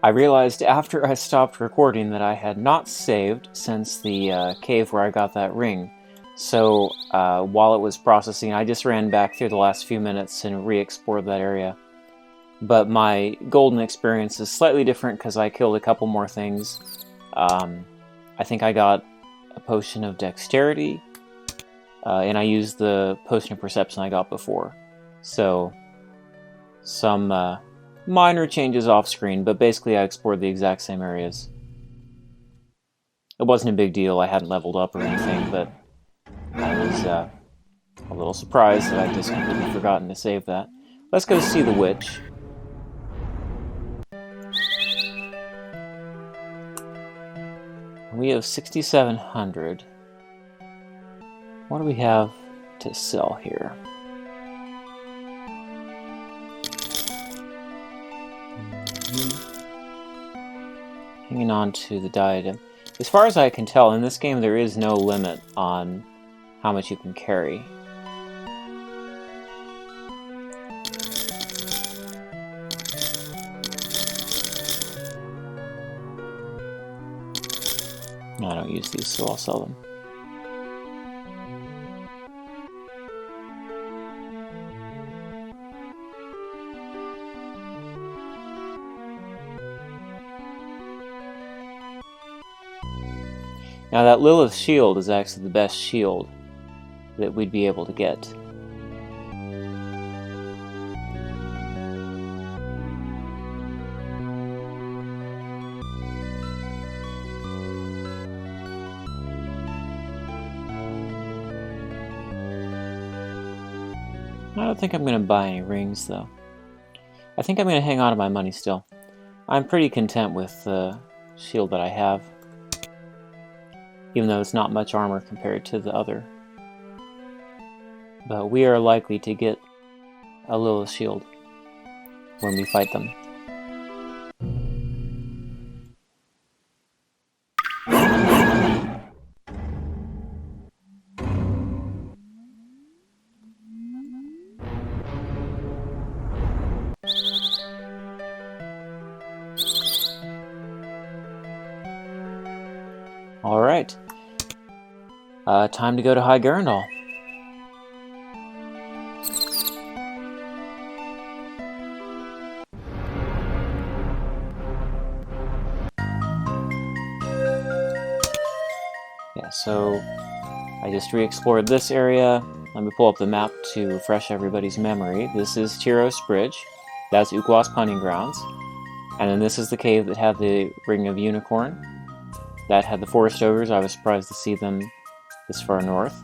I realized after I stopped recording that I had not saved since the cave where I got that ring. So while it was processing, I just ran back through the last few minutes and re-explored that area. But my golden experience is slightly different because I killed a couple more things. I think I got a potion of dexterity, and I used the potion of perception I got before. So some minor changes off screen, but basically I explored the exact same areas. It wasn't a big deal, I hadn't leveled up or anything, but I was a little surprised that I just completely forgotten to save that. Let's go see the witch. We have 6,700. What do we have to sell here? Hanging on to the diadem. As far as I can tell, in this game there is no limit on how much you can carry. No, I don't use these, so I'll sell them. Now that Lilith shield is actually the best shield that we'd be able to get. I don't think I'm going to buy any rings, though. I think I'm going to hang on to my money still. I'm pretty content with the shield that I have, even though it's not much armor compared to the other. But we are likely to get a Lilith shield when we fight them. Alright. Time to go to High Garendall. Yeah, so I just re-explored this area. Let me pull up the map to refresh everybody's memory. This is Tyros Bridge. That's Ukwas Hunting Grounds. And then this is the cave that had the Ring of Unicorn. That had the forest ogres. I was surprised to see them this far north.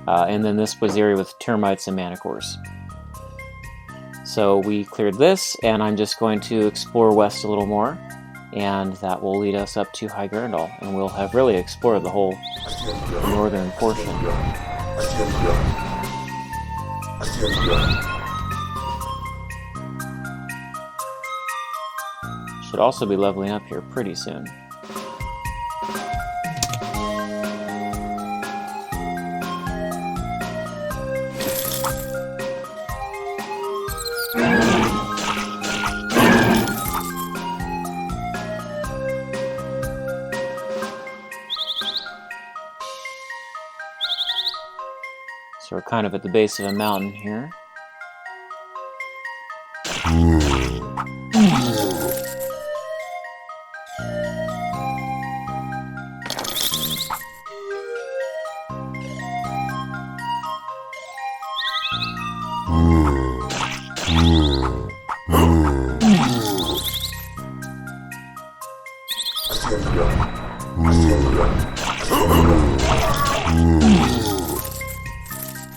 And then this was the area with termites and manticores. So we cleared this, and I'm just going to explore west a little more, and that will lead us up to High Garendall, and we'll have really explored the whole northern portion. Should also be leveling up here pretty soon. So we're kind of at the base of a mountain here.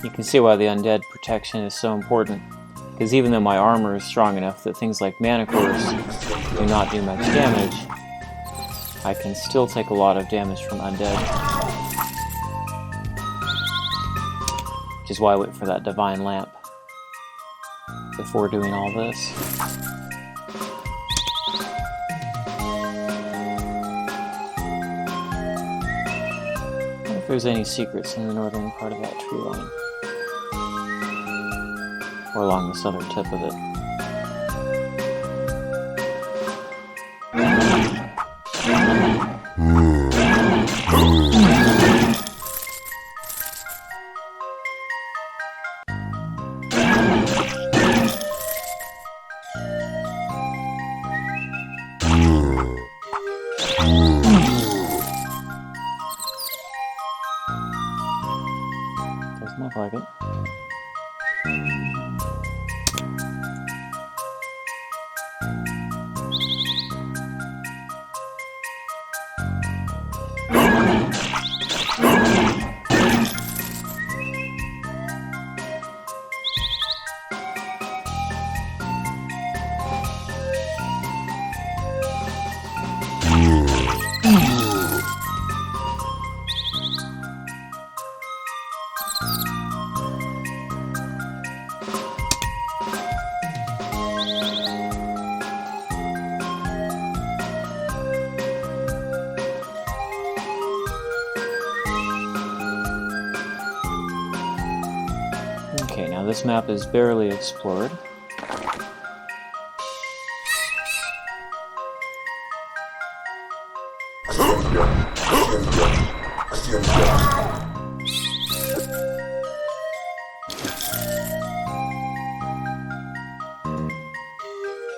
You can see why the undead protection is so important, because even though my armor is strong enough that things like manticores do not do much damage, I can still take a lot of damage from undead. Which is why I went for that divine lamp before doing all this. I wonder if there's any secrets in the northern part of that tree line. Or along the southern tip of it. Look like it. Okay, now this map is barely explored.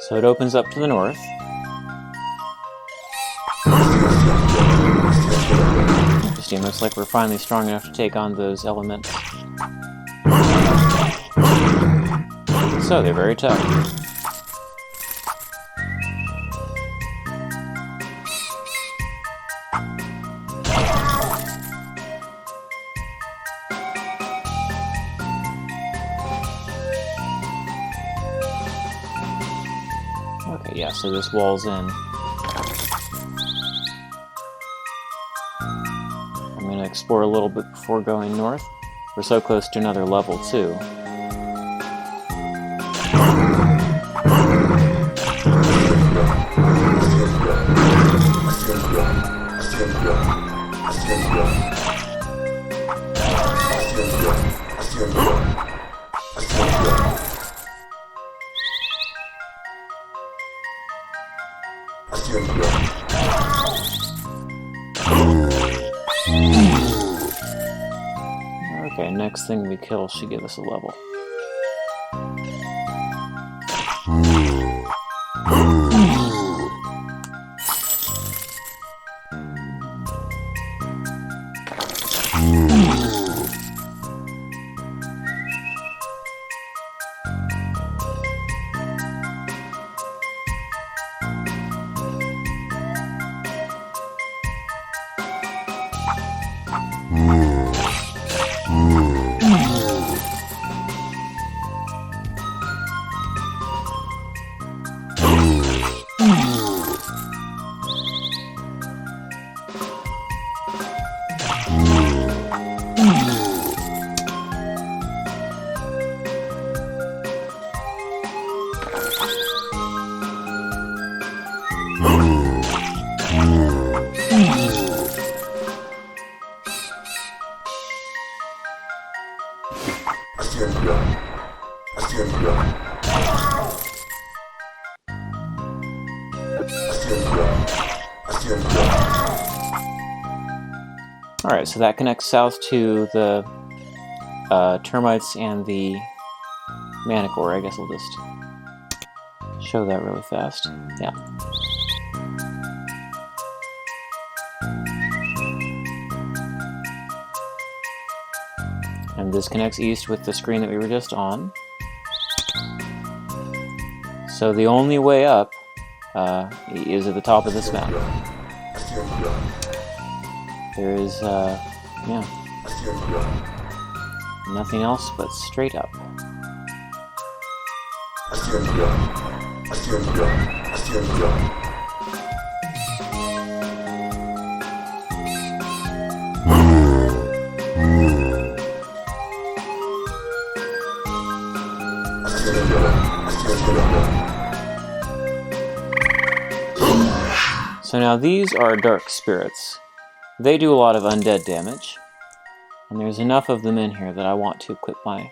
So it opens up to the north. Interesting, looks like we're finally strong enough to take on those elements. So they're very tough. Okay, yeah, so this wall's in. I'm going to explore a little bit before going north. We're so close to another level, too. Okay, next thing we kill should give us a level. Alright, so that connects south to the termites and the manicore. I guess I'll just show that really fast. Yeah. And this connects east with the screen that we were just on. So the only way up is at the top of this map. There is, yeah, nothing else but straight up. So now these are dark spirits. They do a lot of undead damage, and there's enough of them in here that I want to equip my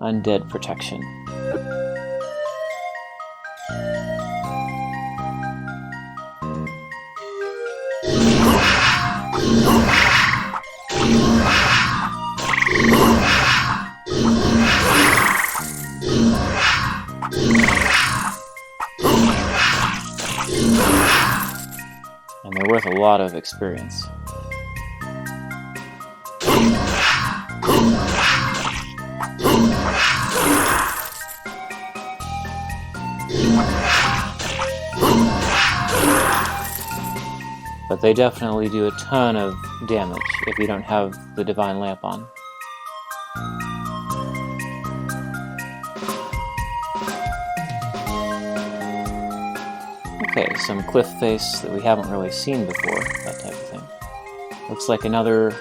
undead protection. And they're worth a lot of experience. but they definitely do a ton of damage if you don't have the Divine Lamp on. Okay, some cliff face that we haven't really seen before, that type of thing. Looks like another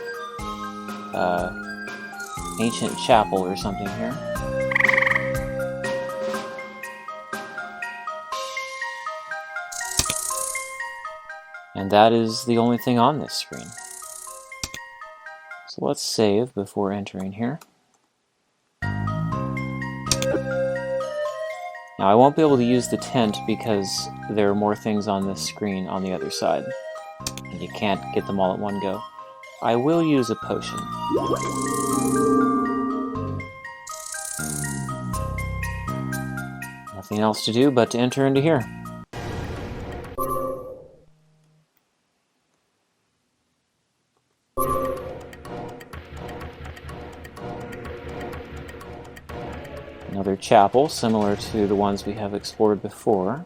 ancient chapel or something here. And that is the only thing on this screen. So let's save before entering here. Now I won't be able to use the tent because there are more things on this screen on the other side. And you can't get them all at one go. I will use a potion. Nothing else to do but to enter into here. Another chapel, similar to the ones we have explored before.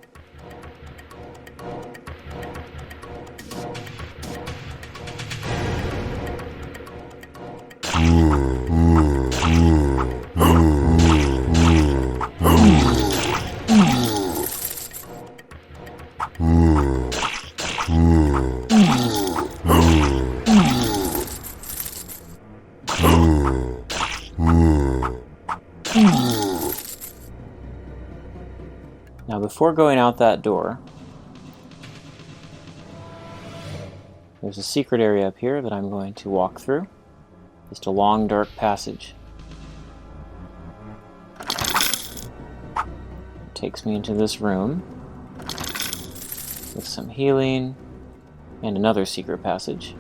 Now, before going out that door, there's a secret area up here that I'm going to walk through. Just a long, dark passage. It takes me into this room with some healing and another secret passage.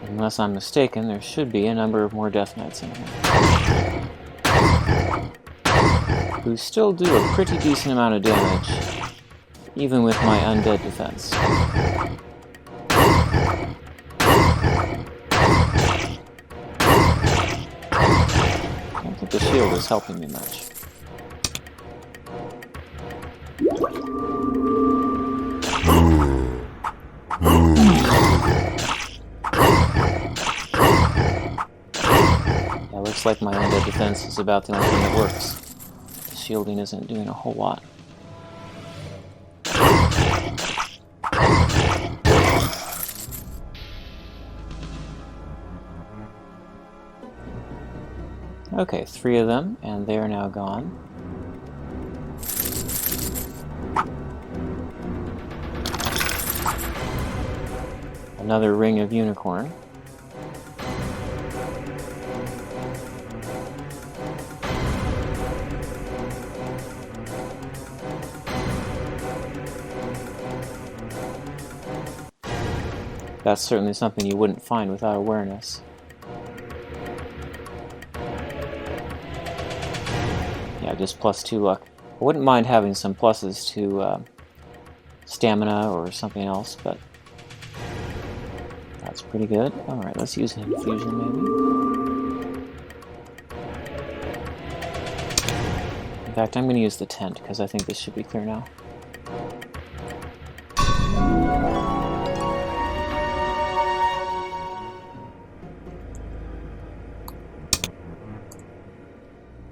Unless I'm mistaken, there should be a number of more Death Knights in here, who still do a pretty decent amount of damage, even with my undead defense. I don't think the shield is helping me much. Looks like my undead defense is about the only thing that works. The shielding isn't doing a whole lot. Okay, 3 of them, and they are now gone. Another ring of unicorn. That's certainly something you wouldn't find without awareness. Yeah, just +2 luck. I wouldn't mind having some pluses to stamina or something else, but that's pretty good. Alright, let's use an infusion maybe. In fact, I'm going to use the tent because I think this should be clear now.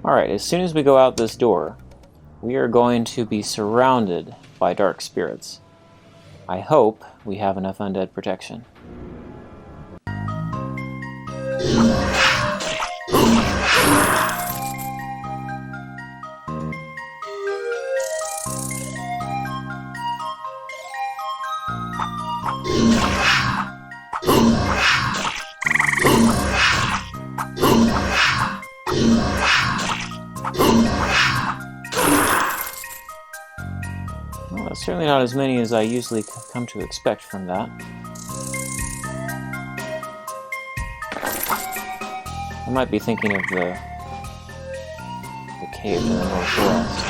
Alright, as soon as we go out this door, we are going to be surrounded by dark spirits. I hope we have enough undead protection. Well, that's certainly not as many as I usually come to expect from that. I might be thinking of the cave to the northwest.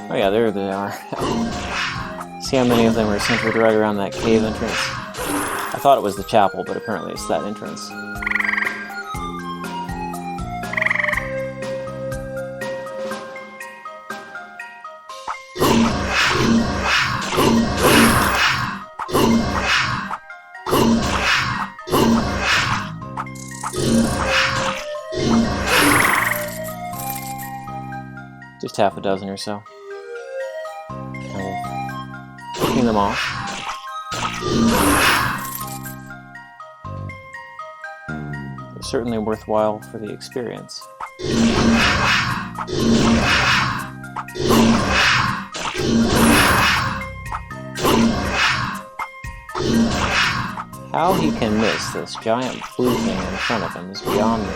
Oh yeah, there they are. See how many of them are centered right around that cave entrance? I thought it was the chapel, but apparently it's that entrance. Just half a dozen or so. Picking them off. They're certainly worthwhile for the experience. How he can miss this giant blue thing in front of him is beyond me.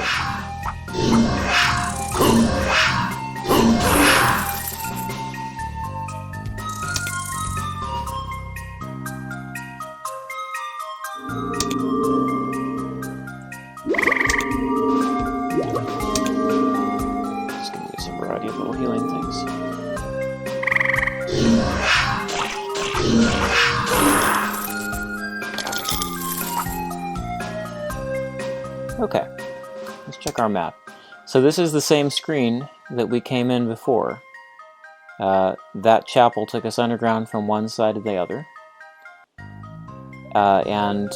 Just gonna use a variety of little healing things. Okay, let's check our map. So this is the same screen that we came in before. That chapel took us underground from one side to the other. And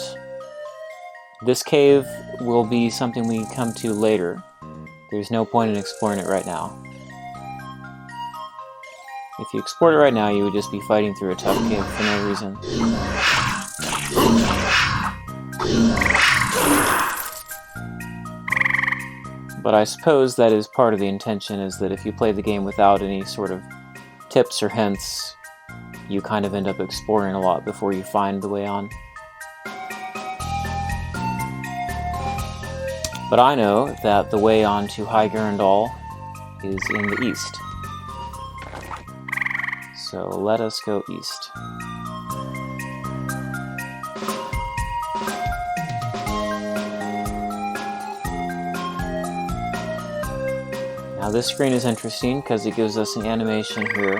this cave will be something we come to later. There's no point in exploring it right now. If you explored it right now, you would just be fighting through a tough cave for no reason. But I suppose that is part of the intention, is that if you play the game without any sort of tips or hints, you kind of end up exploring a lot before you find the way on. But I know that the way on to High Garendall is in the east. So let us go east. Now this screen is interesting because it gives us an animation here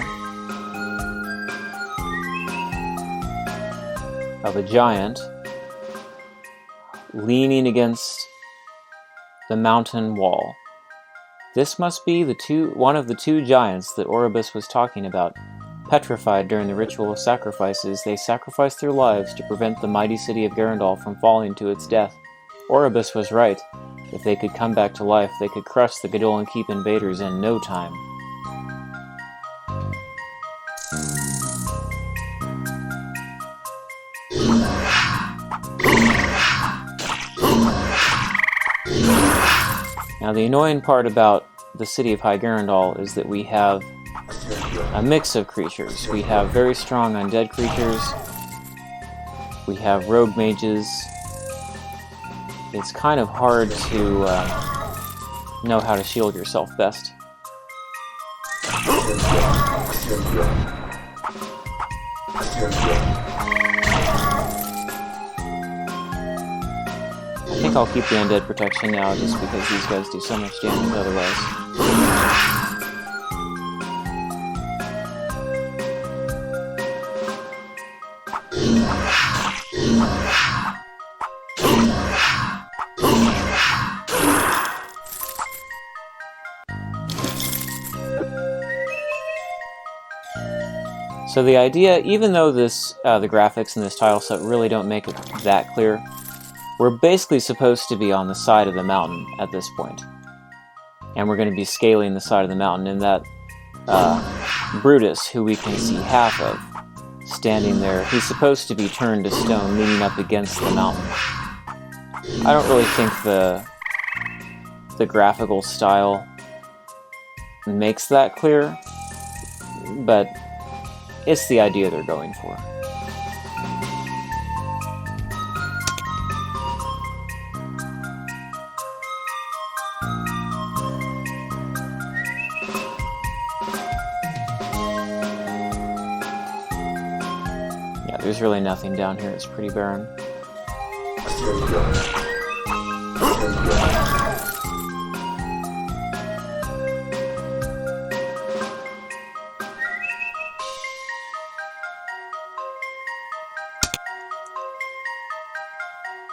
of a giant leaning against the mountain wall. This must be one of the two giants that Oribus was talking about, petrified during the ritual of sacrifices. They sacrificed their lives to prevent the mighty city of Garendall from falling to its death. Oribus was right. If they could come back to life, they could crush the Garendall Keep invaders in no time. Now the annoying part about the city of High Garendall is that we have a mix of creatures. We have very strong undead creatures. We have rogue mages. It's kind of hard to know how to shield yourself best. think I'll keep the undead protection now, just because these guys do so much damage otherwise. So the idea, even though this the graphics in this tile set really don't make it that clear, we're basically supposed to be on the side of the mountain at this point. And we're going to be scaling the side of the mountain, and that Brutus, who we can see half of, standing there, he's supposed to be turned to stone, leaning up against the mountain. I don't really think the graphical style makes that clear, but it's the idea they're going for. Yeah, there's really nothing down here. It's pretty barren.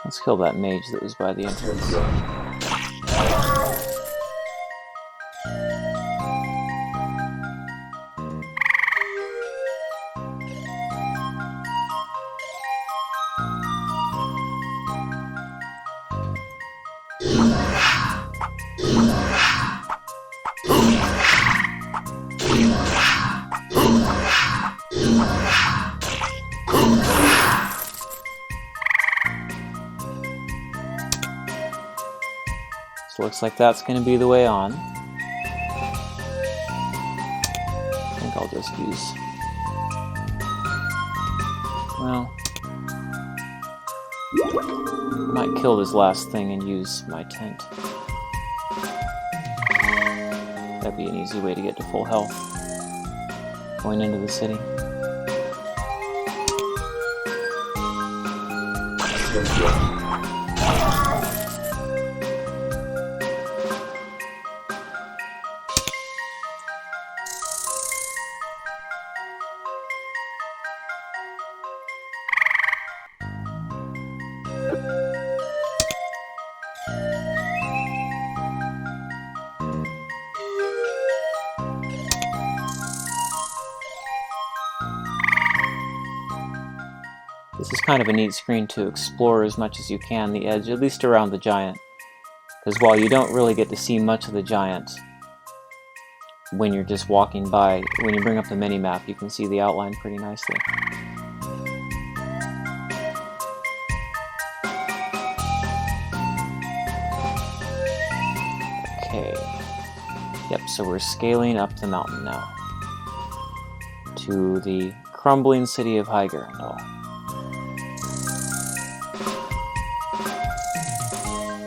Let's kill that mage that was by the entrance. So looks like that's going to be the way on. I think I'll just use... well... I might kill this last thing and use my tent. That'd be an easy way to get to full health going into the city. This is kind of a neat screen to explore as much as you can the edge, at least around the giant. Because while you don't really get to see much of the giant when you're just walking by, when you bring up the mini-map, you can see the outline pretty nicely. Okay. Yep, so we're scaling up the mountain now to the crumbling city of Garendall.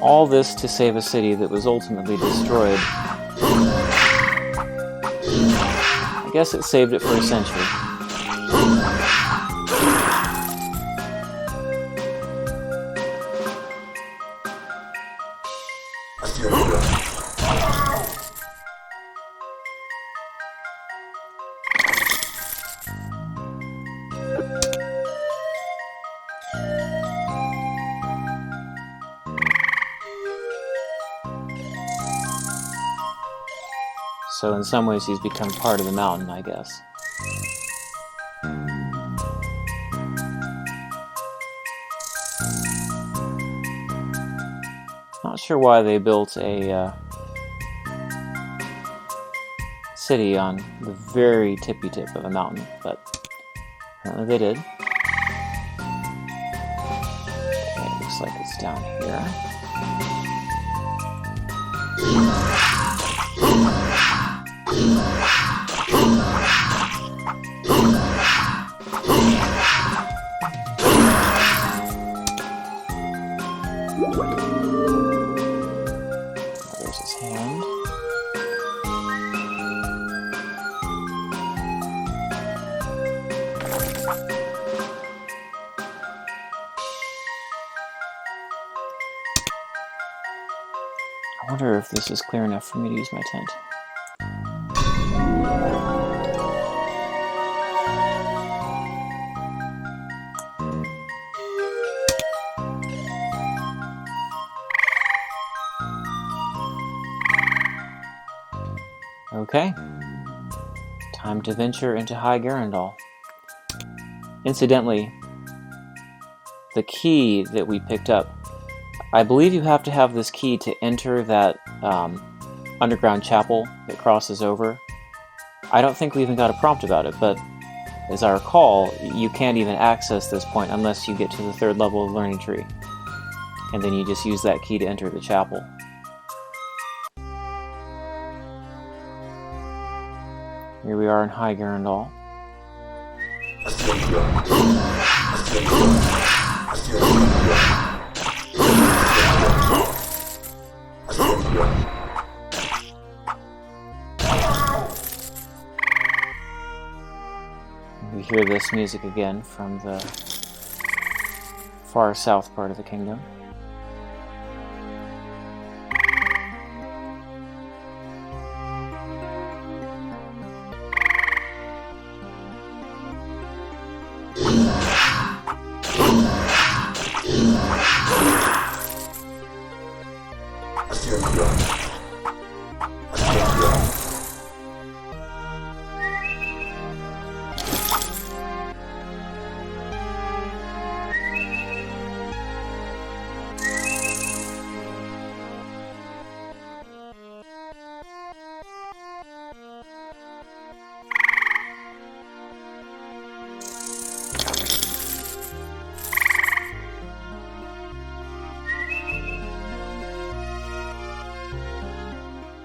All this to save a city that was ultimately destroyed. I guess it saved it for a century. So in some ways he's become part of the mountain, I guess. Not sure why they built a city on the very tippy tip of a mountain, but apparently they did. Okay, looks like it's down here. There's his hand. wonder if this is clear enough for me to use my tent. Okay, time to venture into High Garendall. Incidentally, the key that we picked up, I believe you have to have this key to enter that underground chapel that crosses over. I don't think we even got a prompt about it, but as I recall, you can't even access this point unless you get to the 3rd level of Learning Tree. And then you just use that key to enter the chapel. Here we are in High Garendall. We hear this music again from the far south part of the kingdom.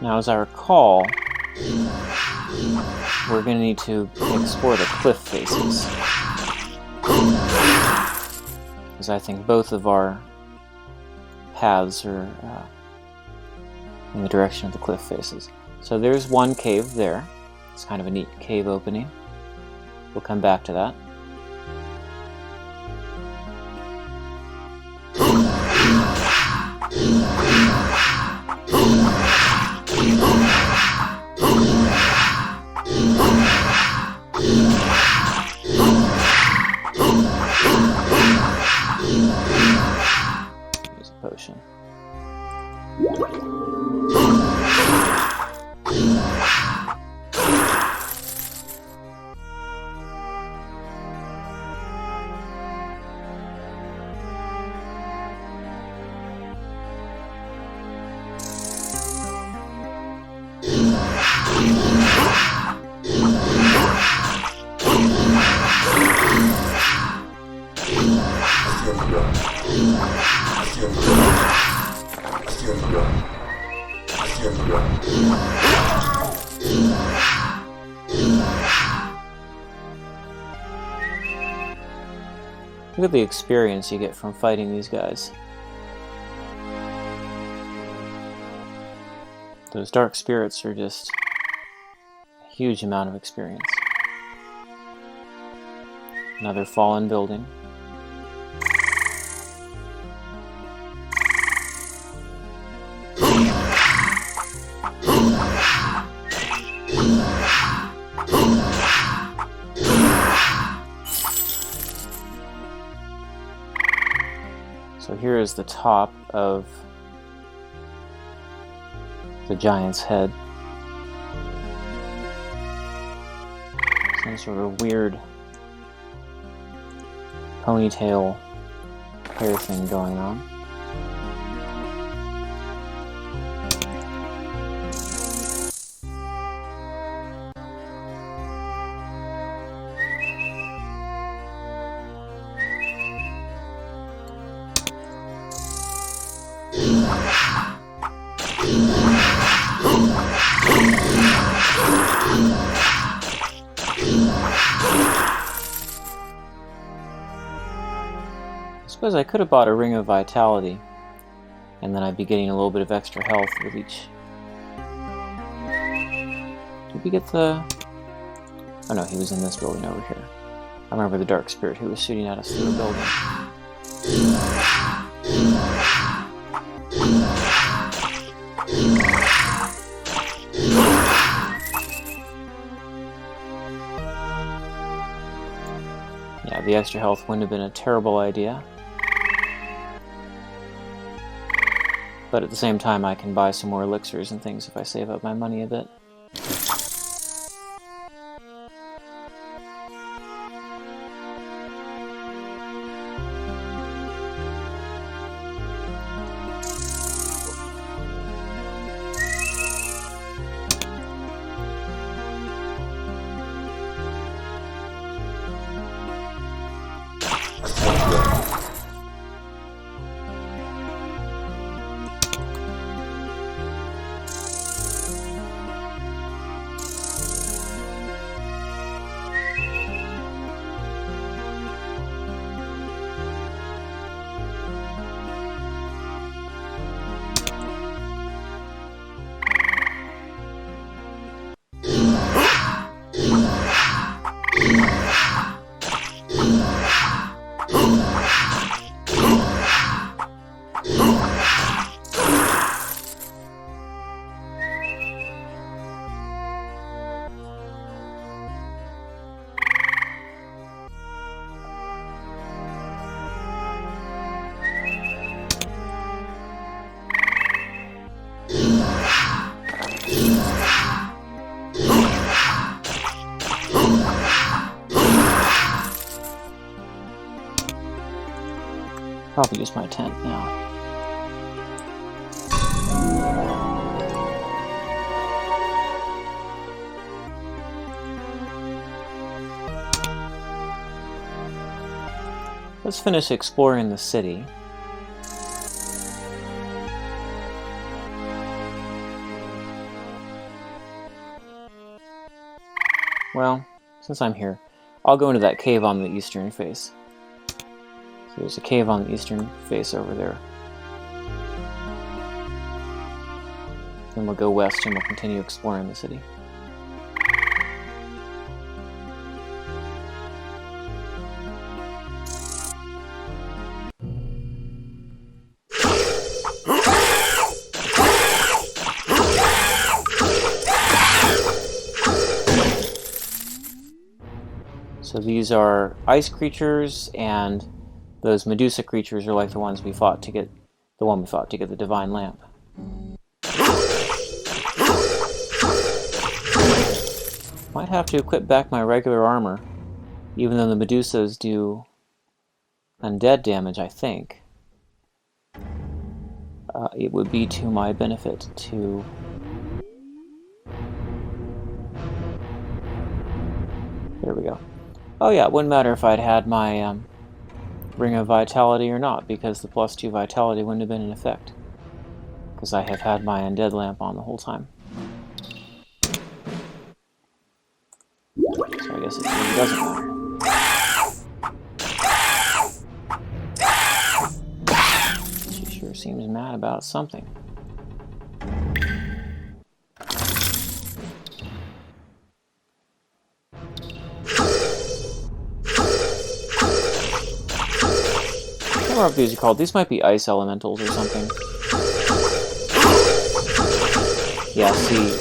Now, as I recall, we're going to need to explore the cliff faces, because I think both of our paths are in the direction of the cliff faces. So there's one cave there. It's kind of a neat cave opening. We'll come back to that. Use a potion. Look at the experience you get from fighting these guys. Those dark spirits are just a huge amount of experience. Another fallen building. So here is the top of the giant's head. Some sort of weird ponytail hair thing going on. I suppose I could have bought a Ring of Vitality, and then I'd be getting a little bit of extra health with each. Did we get the... Oh no, he was in this building over here. I remember the Dark Spirit who was shooting at us through the building. Yeah, the extra health wouldn't have been a terrible idea. But at the same time, I can buy some more elixirs and things if I save up my money a bit. Probably use my tent now. Let's finish exploring the city. Well, since I'm here, I'll go into that cave on the eastern face. So there's a cave on the eastern face over there. Then we'll go west and we'll continue exploring the city. So these are ice creatures, and those Medusa creatures are like the ones we fought to get the divine lamp. Might have to equip back my regular armor, even though the Medusas do undead damage, I think. It would be to my benefit to there we go. Oh yeah, it wouldn't matter if I'd had my Ring of Vitality or not, because the +2 Vitality wouldn't have been in effect. Because I have had my Undead Lamp on the whole time. So I guess it really doesn't matter. She sure seems mad about something. I don't know what these are called. These might be ice elementals or something. Yeah, see,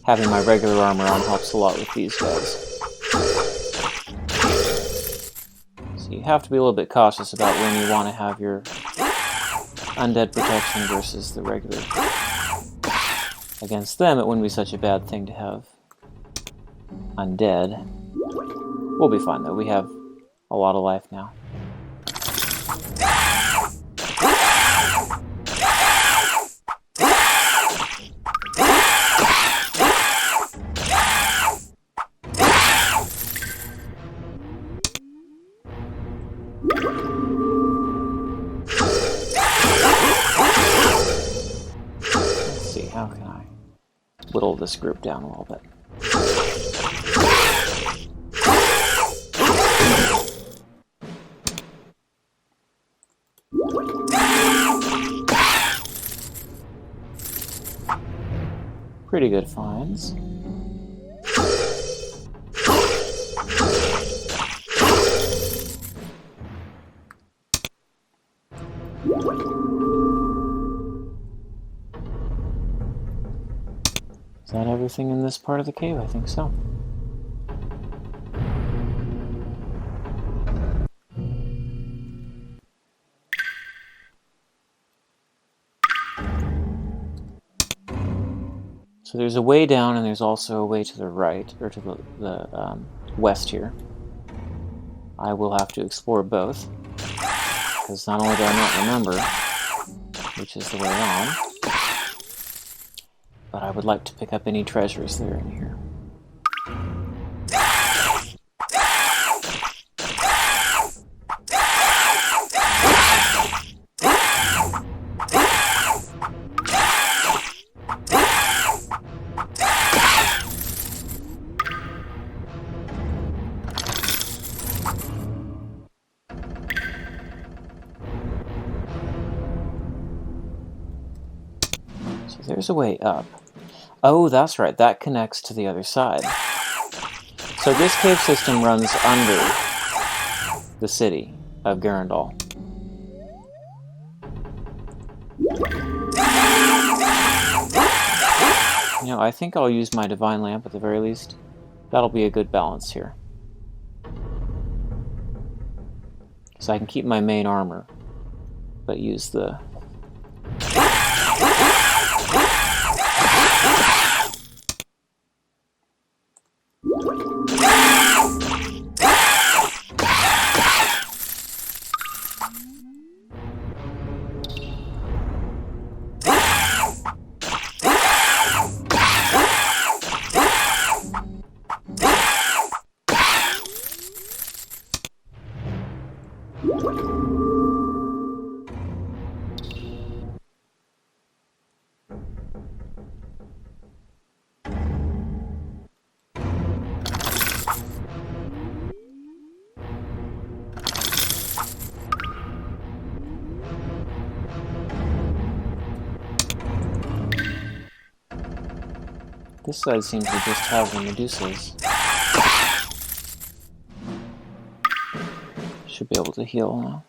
having my regular armor on helps a lot with these guys. So you have to be a little bit cautious about when you want to have your undead protection versus the regular. Against them, it wouldn't be such a bad thing to have undead. We'll be fine though, we have a lot of life now. Let's see, how can I whittle this group down a little bit? Pretty good finds. Is that everything in this part of the cave? I think so. So there's a way down, and there's also a way to the right, or to the west here. I will have to explore both, because not only do I not remember which is the way on, but I would like to pick up any treasures that are in here. So there's a way up. Oh, that's right, that connects to the other side. So this cave system runs under the city of Garendall. You know, I think I'll use my divine lamp at the very least. That'll be a good balance here. So I can keep my main armor, but use the... This side seems to just have the Medusas. Should be able to heal now.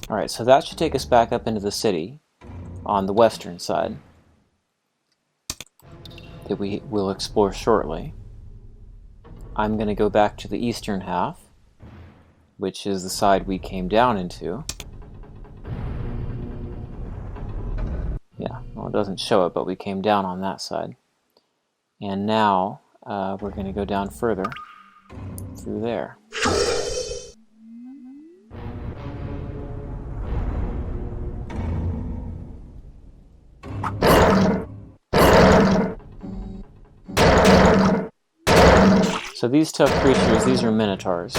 Alright, so that should take us back up into the city on the western side that we will explore shortly. I'm going to go back to the eastern half, which is the side we came down into. Yeah, well, it doesn't show it, but we came down on that side. And now we're going to go down further through there. So these tough creatures, these are minotaurs.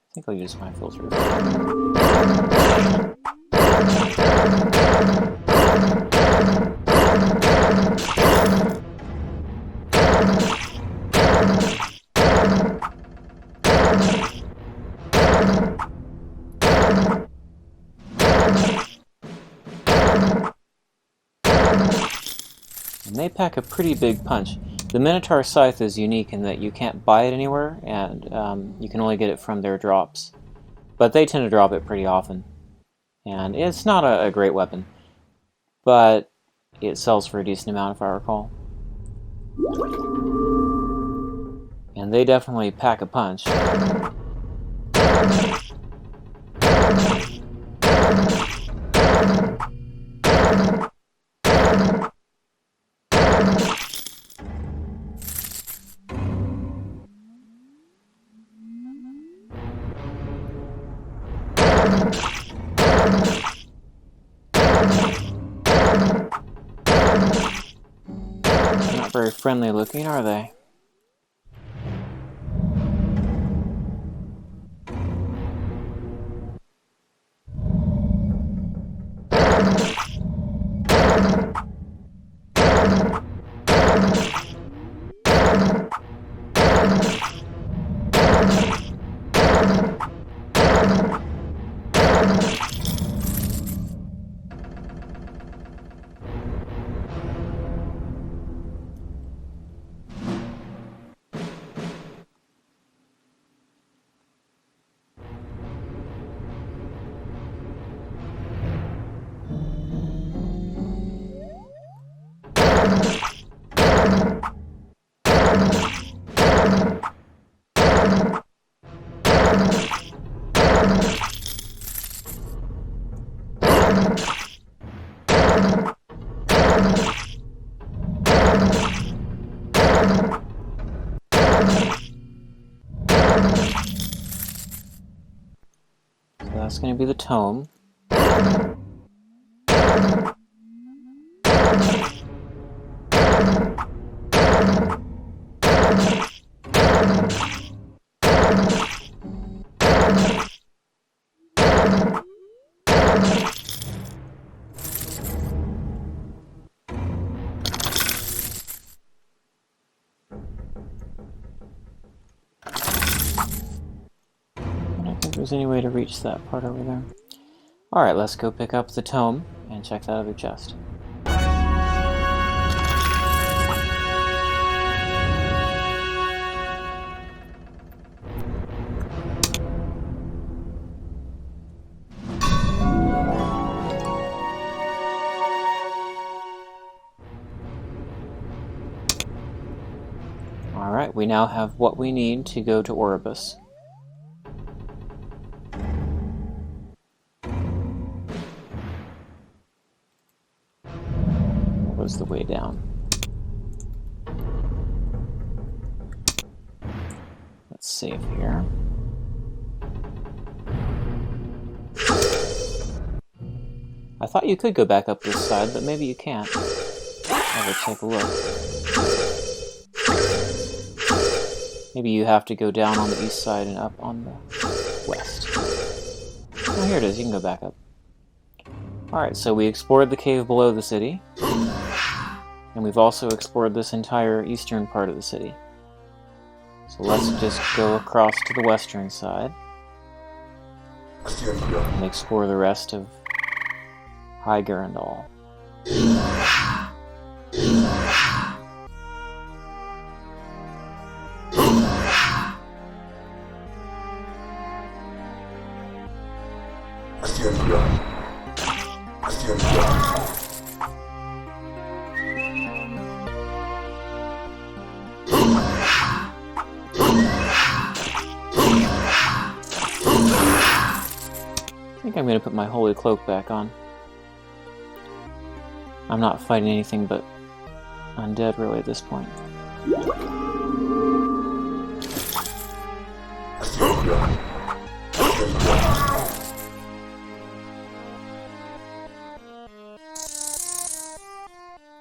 I think I'll use my filter. And they pack a pretty big punch. The Minotaur Scythe is unique in that you can't buy it anywhere, and you can only get it from their drops. But they tend to drop it pretty often. And it's not a great weapon, but it sells for a decent amount if I recall. And they definitely pack a punch. Not very friendly looking, are they? That's going to be the tome. I don't think there's any way to reach that part over there. Alright, let's go pick up the tome and check that other chest. Alright, we now have what we need to go to Oribus. Was the way down. Let's save here. I thought you could go back up this side, but maybe you can't. I'll go take a look. Maybe you have to go down on the east side and up on the west. Oh, here it is. You can go back up. Alright, so we explored the cave below the city. And we've also explored this entire eastern part of the city. So let's just go across to the western side and explore the rest of High Garendall. I think I'm going to put my holy cloak back on. I'm not fighting anything but undead really at this point.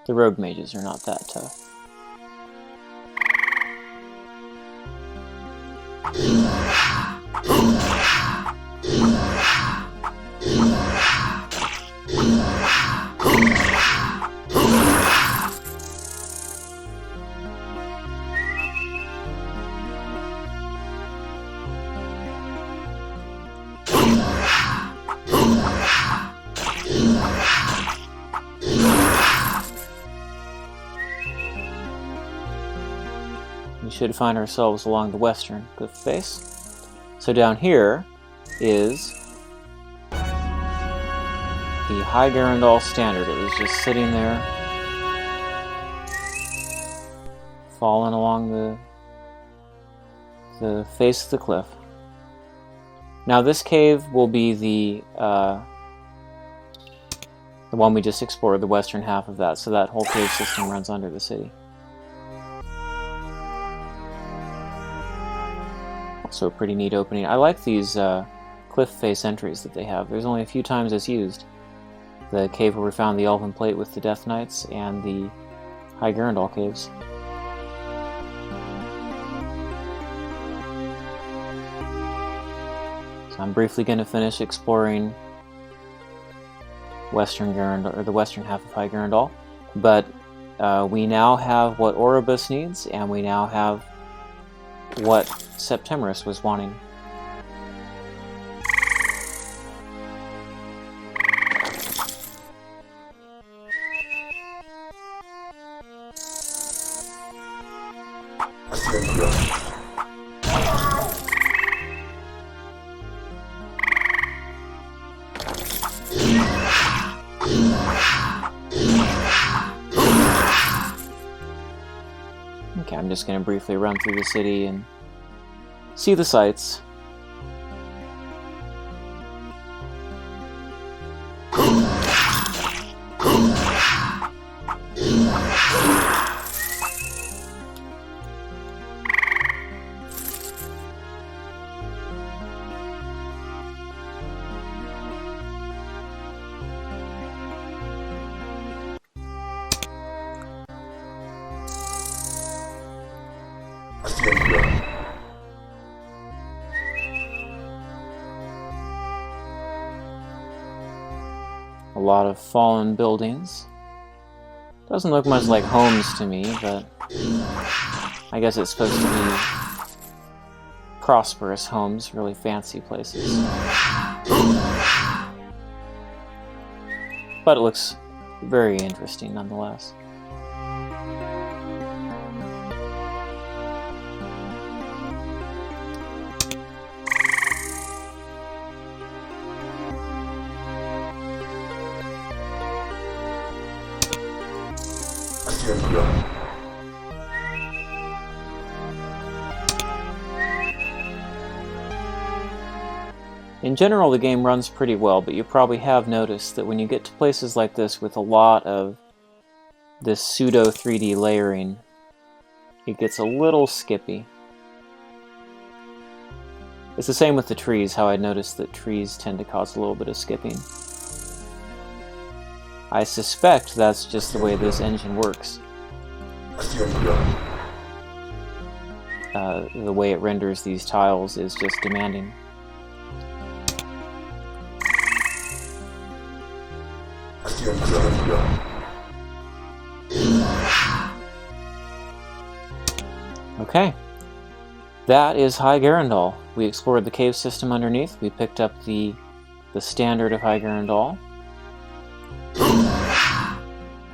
The rogue mages are not that tough. We should find ourselves along the western cliff face. So down here is the High Garendall standard. It was just sitting there, falling along the face of the cliff. Now this cave will be the one we just explored, the western half of that, so that whole cave system runs under the city. Also a pretty neat opening. I like these cliff face entries that they have. There's only a few times it's used. The cave where we found the Elven Plate with the Death Knights, and the High Garendall caves. So I'm briefly going to finish exploring Western Garendall, or the western half of High Garendall, but we now have what Oribus needs, and we now have what Septimus was wanting. Okay, I'm just going to briefly run through the city and see the sights. A lot of fallen buildings. Doesn't look much like homes to me, but I guess it's supposed to be prosperous homes, really fancy places. But it looks very interesting nonetheless. In general, the game runs pretty well, but you probably have noticed that when you get to places like this with a lot of this pseudo 3D layering, it gets a little skippy. It's the same with the trees, how I noticed that trees tend to cause a little bit of skipping. I suspect that's just the way this engine works. The way it renders these tiles is just demanding. Okay, that is High Garendall. We explored the cave system underneath. We picked up the standard of High Garendall.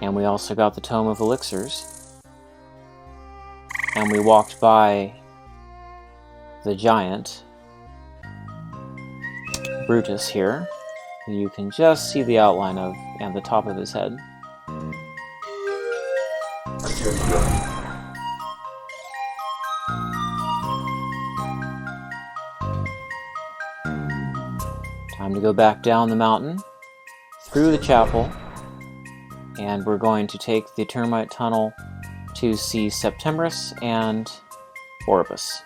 And we also got the Tome of Elixirs. And we walked by the giant, Brutus here, who you can just see the outline of and the top of his head. Time to go back down the mountain, through the chapel, and we're going to take the termite tunnel to see Septembrus and Orbis.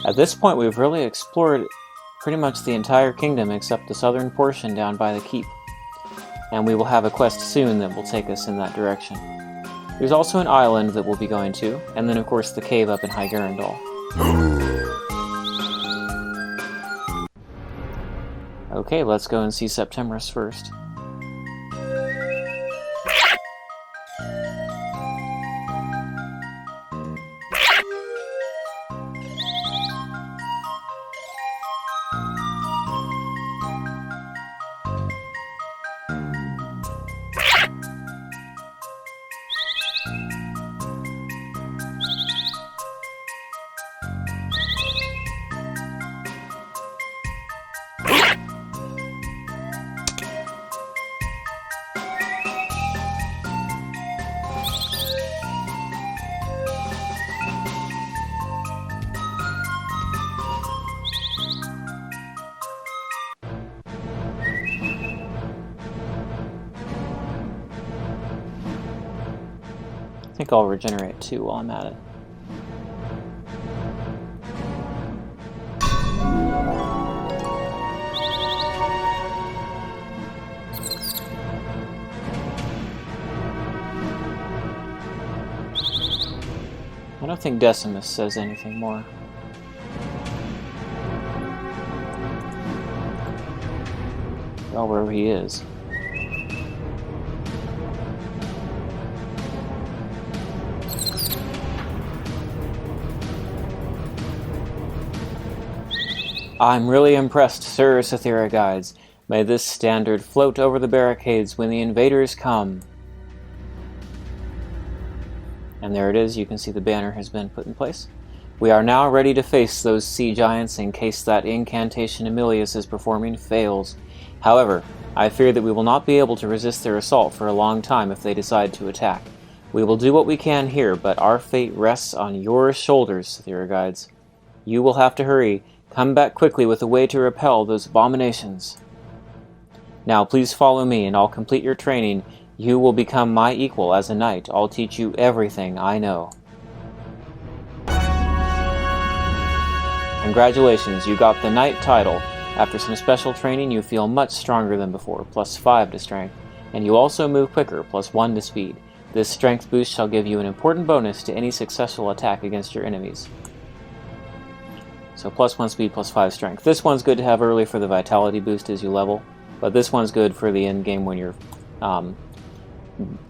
At this point, we've really explored pretty much the entire kingdom except the southern portion down by the keep, and we will have a quest soon that will take us in that direction. There's also an island that we'll be going to, and then of course the cave up in High Garendall. Okay, let's go and see Septembrus first. think I'll regenerate too while I'm at it. I don't think Decimus says anything more. Well, wherever he is. I'm really impressed, Sir Cythera Guides. May this standard float over the barricades when the invaders come. And there it is, you can see the banner has been put in place. We are now ready to face those sea giants in case that incantation Emilius is performing fails. However, I fear that we will not be able to resist their assault for a long time if they decide to attack. We will do what we can here, but our fate rests on your shoulders, Cythera Guides. You will have to hurry. Come back quickly with a way to repel those abominations. Now please follow me and I'll complete your training. You will become my equal as a knight. I'll teach you everything I know. Congratulations, you got the knight title. After some special training, you feel much stronger than before, +5 to strength, and you also move quicker, +1 to speed. This strength boost shall give you an important bonus to any successful attack against your enemies. So +1 speed, +5 strength. This one's good to have early for the vitality boost as you level, but this one's good for the end game when you're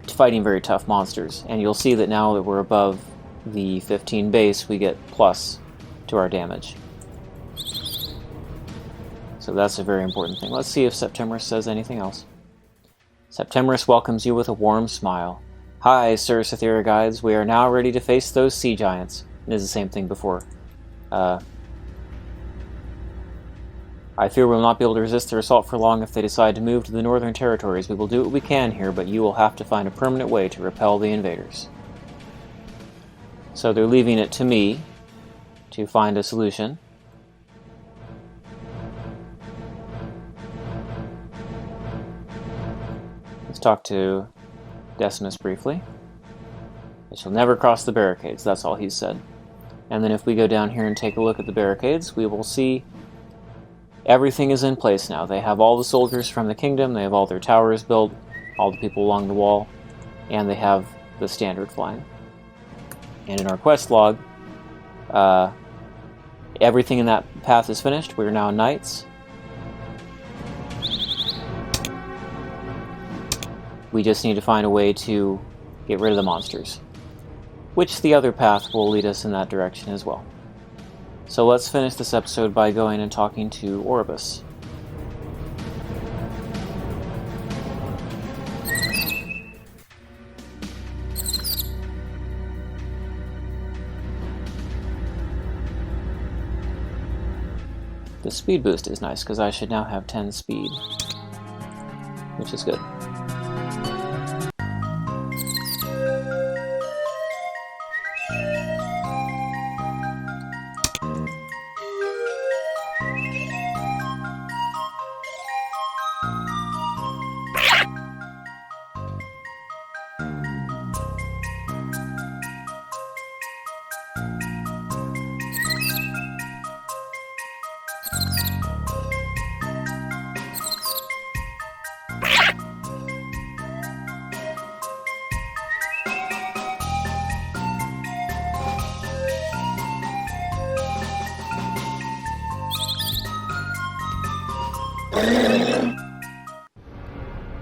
fighting very tough monsters. And you'll see that now that we're above the 15 base, we get plus to our damage. So that's a very important thing. Let's see if Septimus says anything else. Septimus welcomes you with a warm smile. Hi, Sir Cythera Guides. We are now ready to face those sea giants. It is the same thing before. I fear we will not be able to resist their assault for long if they decide to move to the northern territories. We will do what we can here, but you will have to find a permanent way to repel the invaders. So they're leaving it to me to find a solution. Let's talk to Decimus briefly. They shall never cross the barricades, that's all he said. And then if we go down here and take a look at the barricades, we will see everything is in place now. They have all the soldiers from the kingdom, they have all their towers built, all the people along the wall, and they have the standard flying. And in our quest log, everything in that path is finished. We are now knights. We just need to find a way to get rid of the monsters, which the other path will lead us in that direction as well. So let's finish this episode by going and talking to Oribus. The speed boost is nice because I should now have 10 speed, which is good.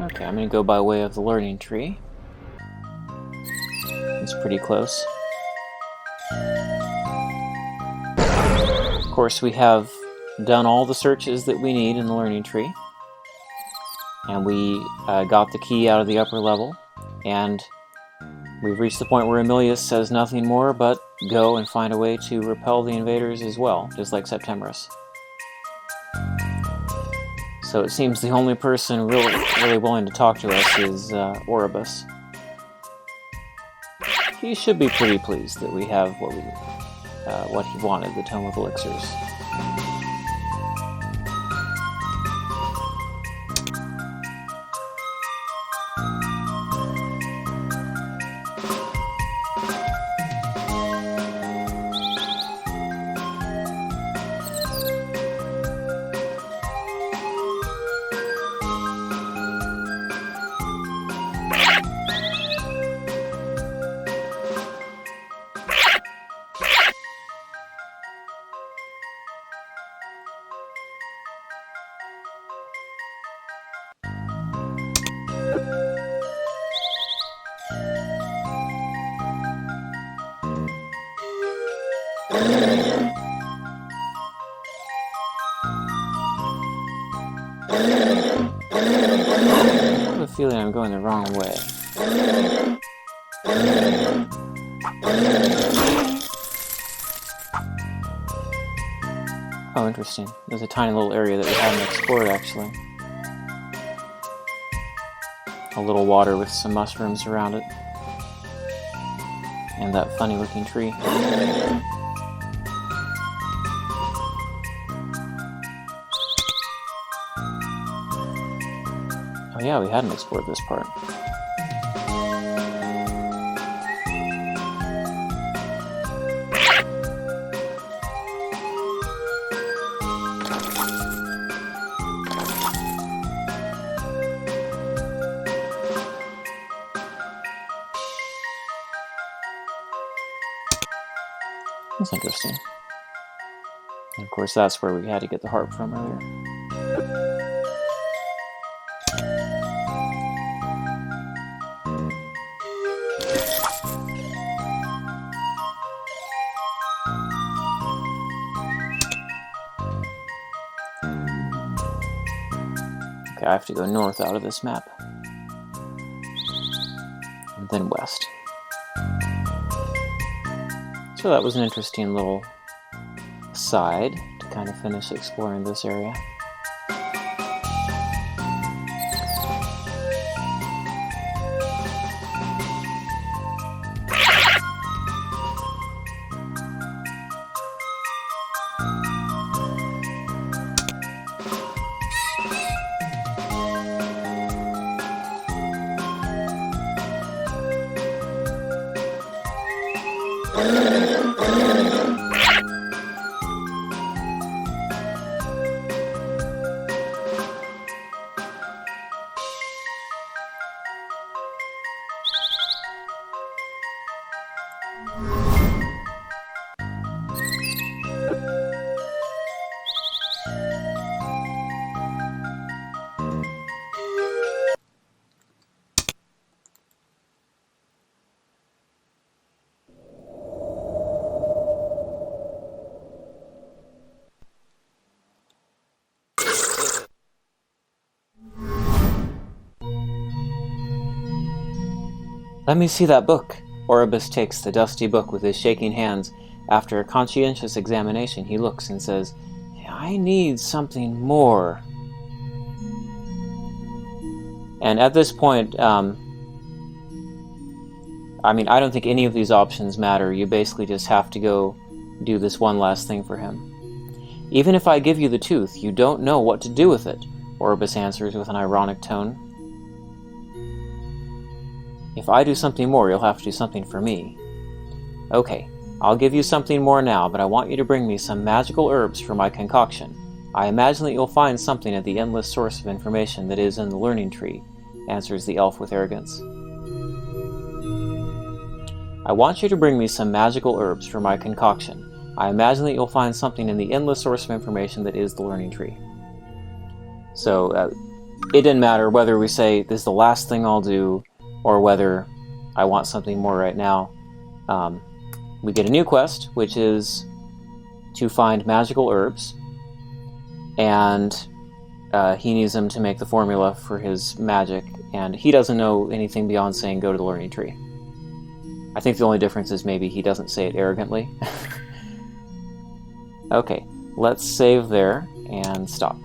Okay, I'm going to go by way of the learning tree. It's pretty close. Of course, we have done all the searches that we need in the learning tree. And we got the key out of the upper level. And we've reached the point where Emilius says nothing more but go and find a way to repel the invaders as well, just like Septimus. So it seems the only person really willing to talk to us is Oribus. He should be pretty pleased that we have what he wanted, the Tome of Elixirs. I have a feeling I'm going the wrong way. Oh, interesting. There's a tiny little area that we haven't explored, actually. A little water with some mushrooms around it. And that funny-looking tree. Oh yeah, we hadn't explored this part. That's interesting. And of course, that's where we had to get the harp from earlier. Okay, I have to go north out of this map. And then west. So that was an interesting little aside to kind of finish exploring this area. Let me see that book. Oribus takes the dusty book with his shaking hands. After a conscientious examination, he looks and says, I need something more. And at this point, I don't think any of these options matter. You basically just have to go do this one last thing for him. Even if I give you the tooth, you don't know what to do with it, Oribus answers with an ironic tone. If I do something more, you'll have to do something for me. Okay, I'll give you something more now, but I want you to bring me some magical herbs for my concoction. I imagine that you'll find something at the endless source of information that is in the learning tree, answers the elf with arrogance. I want you to bring me some magical herbs for my concoction. I imagine that you'll find something in the endless source of information that is the learning tree. So, it didn't matter whether we say, this is the last thing I'll do, or whether I want something more right now. We get a new quest, which is to find magical herbs, and he needs them to make the formula for his magic, and he doesn't know anything beyond saying go to the learning tree. I think the only difference is maybe he doesn't say it arrogantly. Okay, let's save there and stop.